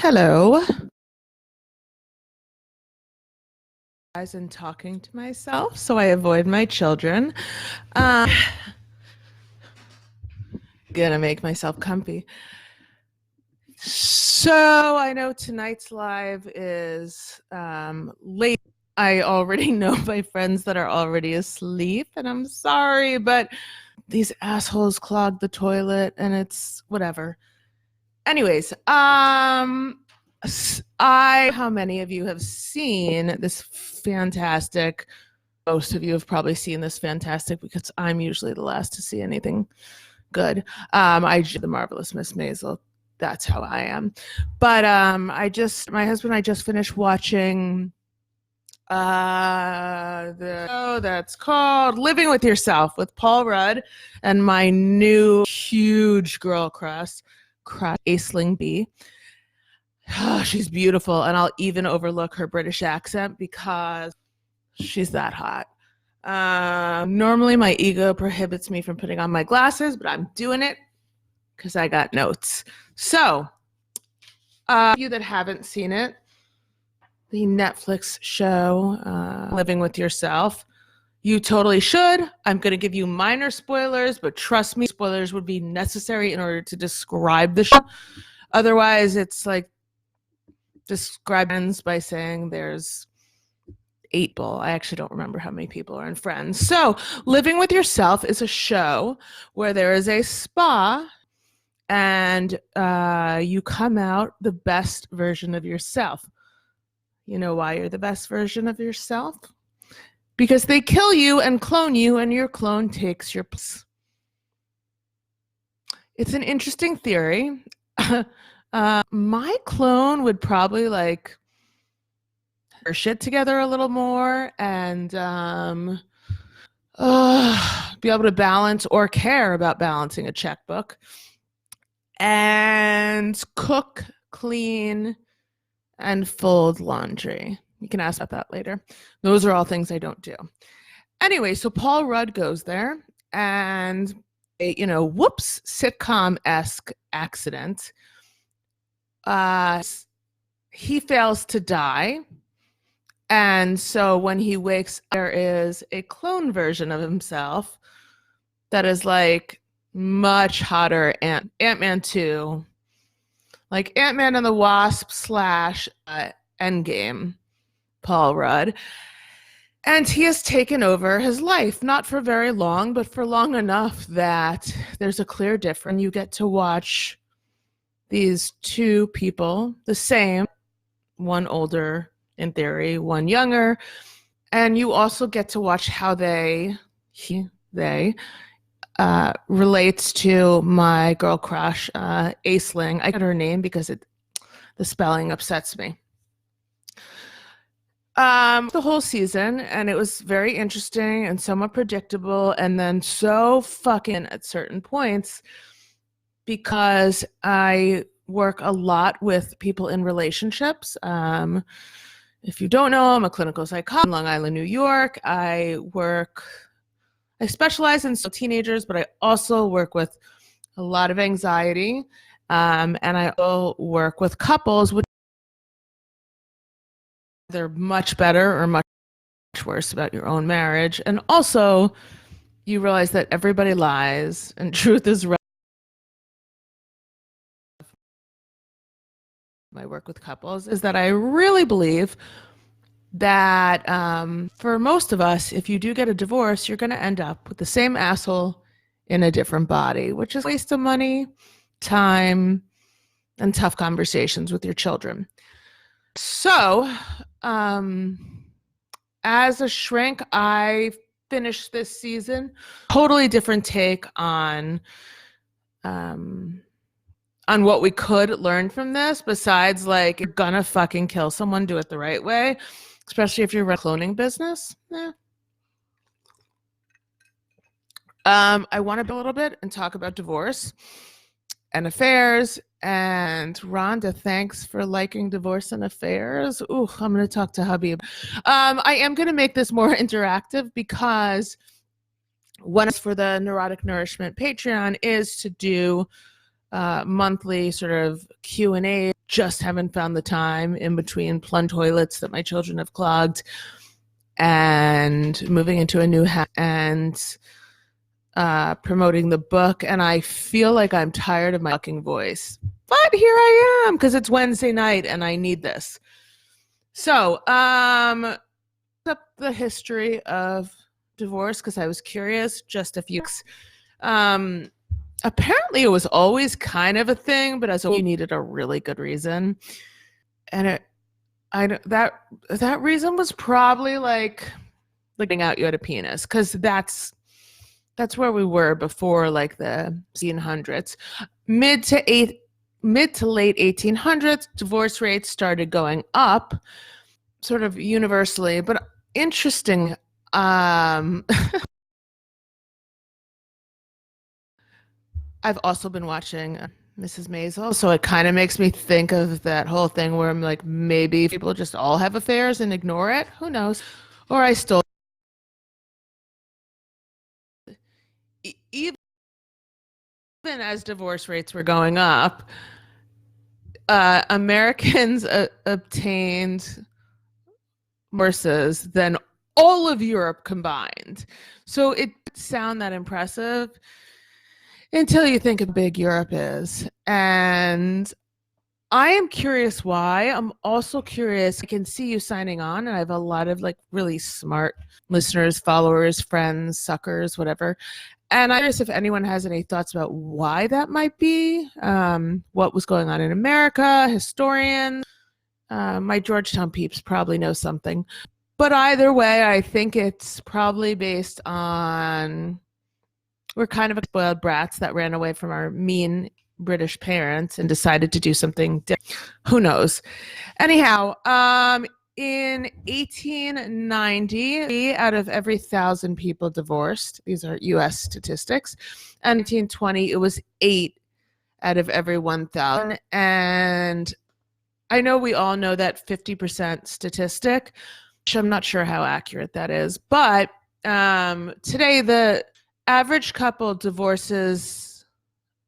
Hello. And talking to myself, so I avoid my children. Gonna make myself comfy. So I know tonight's live is late. I already know my friends that are already asleep, and I'm sorry, but these assholes clogged the toilet, and it's whatever. Anyways, how many of you have seen this fantastic? Most of you have probably seen this fantastic because I'm usually the last to see anything good. The Marvelous Miss Maisel. That's how I am. But my husband and I just finished watching the show that's called Living with Yourself with Paul Rudd and my new huge girl crush, Aisling Bea. Oh, she's beautiful, and I'll even overlook her British accent because she's that hot. Normally my ego prohibits me from putting on my glasses, but I'm doing it because I got notes. So, you that haven't seen it, the Netflix show, Living with Yourself, you totally should. I'm going to give you minor spoilers, but trust me, spoilers would be necessary in order to describe the show. Otherwise, it's like describe ends by saying there's 8 people. I actually don't remember how many people are in Friends. So Living with Yourself is a show where there is a spa and you come out the best version of yourself. You know why you're the best version of yourself? Because they kill you and clone you, and your clone takes your place. It's an interesting theory. My clone would probably like her shit together a little more and be able to balance or care about balancing a checkbook and cook, clean, and fold laundry. You can ask about that later. Those are all things I don't do. Anyway, so Paul Rudd goes there and whoops, sitcom-esque accident. He fails to die. And so when he wakes, there is a clone version of himself that is like much hotter. Ant-Man 2, like Ant-Man and the Wasp / Endgame, Paul Rudd. And he has taken over his life, not for very long, but for long enough that there's a clear difference. You get to watch these two people, the same, one older, in theory, one younger, and you also get to watch how they relates to my girl crush, Aisling. I got her name because the spelling upsets me. The whole season, and it was very interesting and somewhat predictable, and then so fucking at certain points because I work a lot with people in relationships. If you don't know, I'm a clinical psychologist in Long Island, New York. I specialize in teenagers, but I also work with a lot of anxiety. And I also work with couples, which they're much better or much worse about your own marriage. And also, you realize that everybody lies and truth is right. My work with couples is that I really believe that for most of us, if you do get a divorce, you're going to end up with the same asshole in a different body, which is a waste of money, time, and tough conversations with your children. So, as a shrink, I finished this season. Totally different take on what we could learn from this, besides like, you're gonna fucking kill someone, do it the right way, especially if you're a cloning business. I want to be a little bit and talk about divorce and affairs. And Rhonda, thanks for liking Divorce and Affairs. Ooh, I'm going to talk to Habib. I am going to make this more interactive because one is for the Neurotic Nourishment Patreon is to do monthly sort of Q&A just haven't found the time in between plunge toilets that my children have clogged and moving into a new house and promoting the book. And I feel like I'm tired of my fucking voice. But here I am because it's Wednesday night and I need this. So, up the history of divorce because I was curious. Just a few. Apparently, it was always kind of a thing, but as you needed a really good reason, and that reason was probably like looking out you had a penis because that's where we were before like the 1800s, mid to late 1800s. Divorce rates started going up, sort of universally, but interesting. I've also been watching Mrs. Maisel, so it kind of makes me think of that whole thing where I'm like, maybe people just all have affairs and ignore it. Who knows? Or I still, even as divorce rates were going up, Americans obtained divorces than all of Europe combined. So it didn't sound that impressive until you think how big Europe is. And I am curious why. I'm also curious. I can see you signing on, and I have a lot of like really smart listeners, followers, friends, suckers, whatever. And I'm curious if anyone has any thoughts about why that might be, what was going on in America, historians. My Georgetown peeps probably know something. But either way, I think it's probably based on we're kind of spoiled brats that ran away from our mean British parents and decided to do something different. Who knows? Anyhow, in 1890, out of every 1,000 people divorced. These are U.S. statistics. And 1920, it was 8 out of every 1,000. And I know we all know that 50% statistic, which I'm not sure how accurate that is. But today, the average couple divorces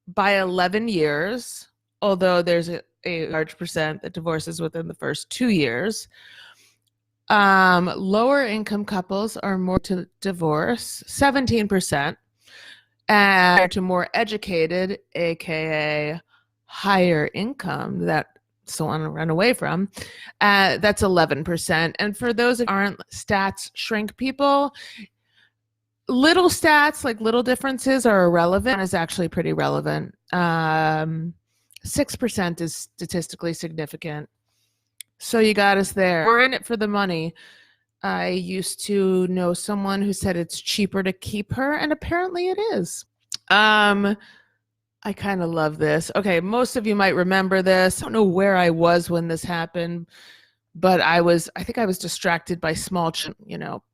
by 11 years, although there's a large percent that divorces within the first 2 years. Lower income couples are more to divorce, 17%, and to more educated, aka higher income that still want to run away from, that's 11%. And for those that aren't stats shrink people, little stats, like little differences are irrelevant, is actually pretty relevant. 6% is statistically significant. So you got us there. We're in it for the money. I used to know someone who said it's cheaper to keep her, and apparently it is. I kind of love this. Okay, most of you might remember this. I don't know where I was when this happened, but I think I was distracted by small,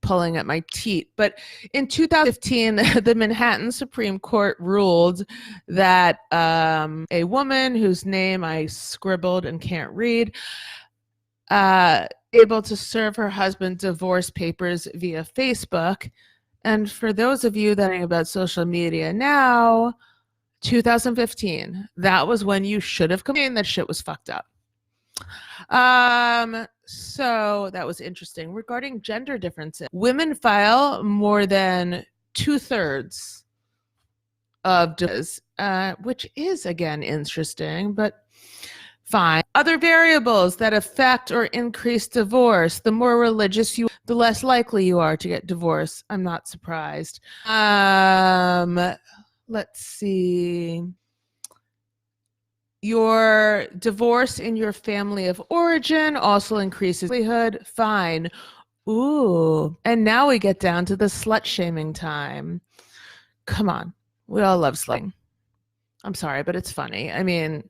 pulling at my teeth. But in 2015, the Manhattan Supreme Court ruled that a woman whose name I scribbled and can't read, able to serve her husband divorce papers via Facebook. And for those of you that know about social media now, 2015, that was when you should have complained that shit was fucked up. So that was interesting. Regarding gender differences, women file more than 2/3 of divorces, which is again interesting, but fine. Other variables that affect or increase divorce: the more religious you are, the less likely you are to get divorced. I'm not surprised. Let's see. Your divorce in your family of origin also increases likelihood. Fine. Ooh. And now we get down to the slut shaming time. Come on. We all love slang. I'm sorry, but it's funny. I mean,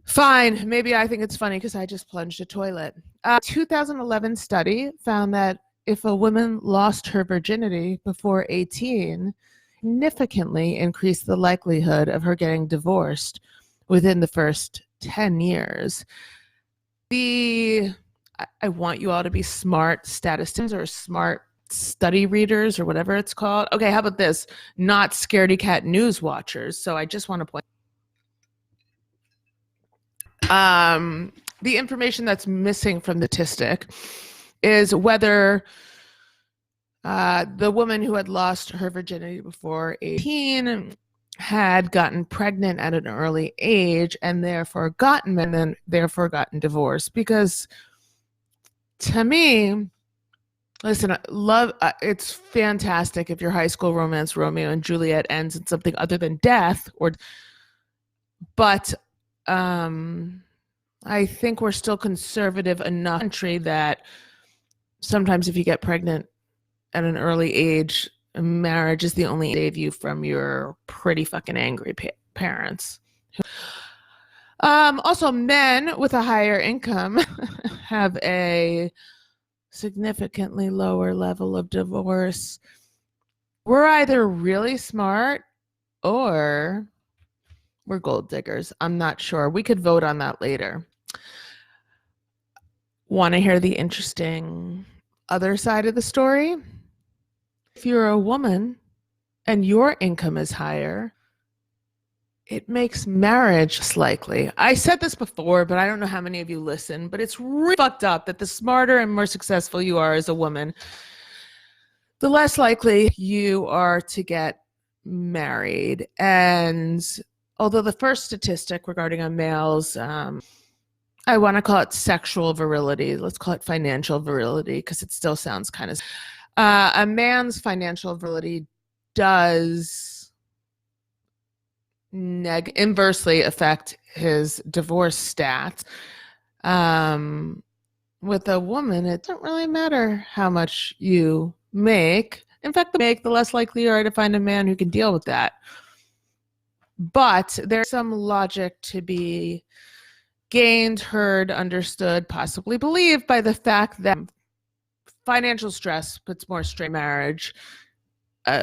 fine. Maybe I think it's funny because I just plunged a toilet. 2011 study found that if a woman lost her virginity before 18, significantly increased the likelihood of her getting divorced within the first 10 years. I want you all to be smart statisticians or smart study readers or whatever it's called. Okay, how about this? Not scaredy cat news watchers. So I just want to point The information that's missing from the statistic is whether the woman who had lost her virginity before 18 had gotten pregnant at an early age and therefore gotten divorced. Because to me, listen, love, it's fantastic if your high school romance Romeo and Juliet ends in something other than death, but I think we're still conservative enough country that sometimes if you get pregnant at an early age, marriage is the only save you from your pretty fucking angry parents. Also, men with a higher income have a significantly lower level of divorce. We're either really smart or we're gold diggers. I'm not sure. We could vote on that later. Want to hear the interesting other side of the story? If you're a woman and your income is higher, it makes marriage less likely. I said this before, but I don't know how many of you listen, but it's really fucked up that the smarter and more successful you are as a woman, the less likely you are to get married. And although the first statistic regarding a male's, I want to call it sexual virility, let's call it financial virility, because it still sounds kind of... a man's financial virility does inversely affect his divorce stats. With a woman, it doesn't really matter how much you make. In fact, the less likely you are to find a man who can deal with that. But there's some logic to be gained, heard, understood, possibly believed by the fact that financial stress puts more strain on marriage.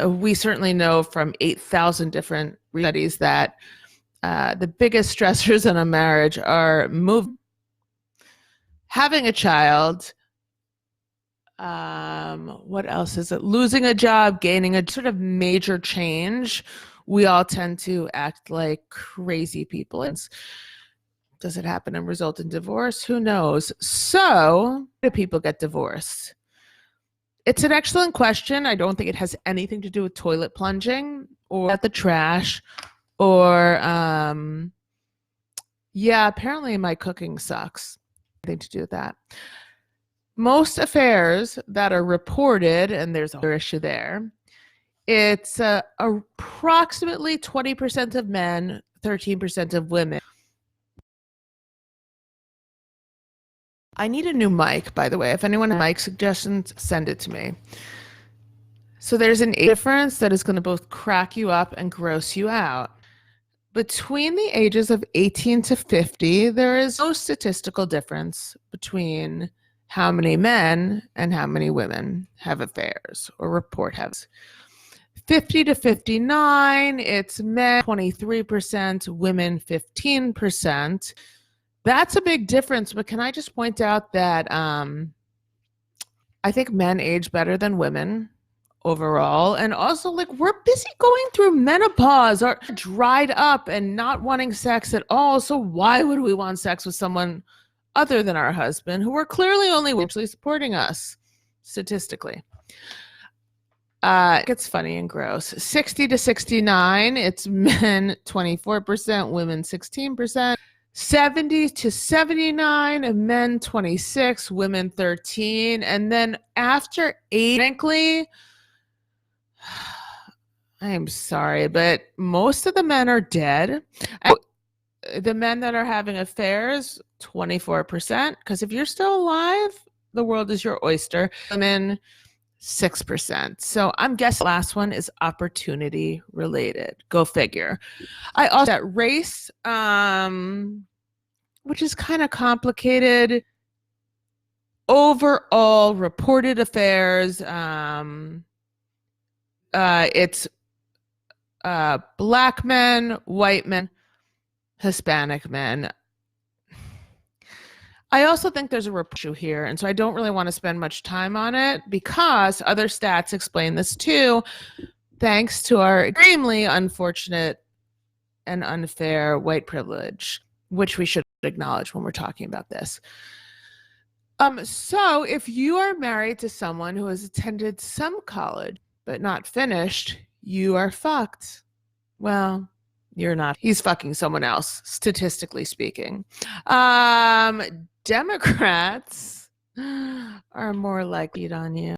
We certainly know from 8,000 different studies that the biggest stressors in a marriage are having a child, what else is it? Losing a job, gaining a sort of major change. We all tend to act like crazy people. Does it happen and result in divorce? Who knows? So, how do people get divorced? It's an excellent question. I don't think it has anything to do with toilet plunging or at the trash or, yeah, apparently my cooking sucks. Nothing to do with that. Most affairs that are reported, and there's another issue there, it's approximately 20% of men, 13% of women. I need a new mic, by the way. If anyone has mic suggestions, send it to me. So there's an age difference that is going to both crack you up and gross you out. Between the ages of 18 to 50, there is no statistical difference between how many men and how many women have affairs or report having. 50 to 59, it's men 23%, women 15%. That's a big difference, but can I just point out that I think men age better than women overall. And also, like, we're busy going through menopause or dried up and not wanting sex at all. So why would we want sex with someone other than our husband, who are clearly only actually supporting us statistically? It gets funny and gross. 60 to 69, it's men 24%, women 16%. 70 to 79, men 26, women 13. And then after 8, frankly, I'm sorry, but most of the men are dead. The men that are having affairs, 24%, because if you're still alive, the world is your oyster. Women, 6%. So I'm guessing the last one is opportunity related. Go figure. I also that race, which is kind of complicated. Overall reported affairs, it's Black men, white men, Hispanic men. I also think there's a issue here, and so I don't really want to spend much time on it because other stats explain this too, thanks to our extremely unfortunate and unfair white privilege, which we should acknowledge when we're talking about this. So if you are married to someone who has attended some college but not finished, you are fucked. Well, you're not. He's fucking someone else, statistically speaking. Democrats are more likely on you.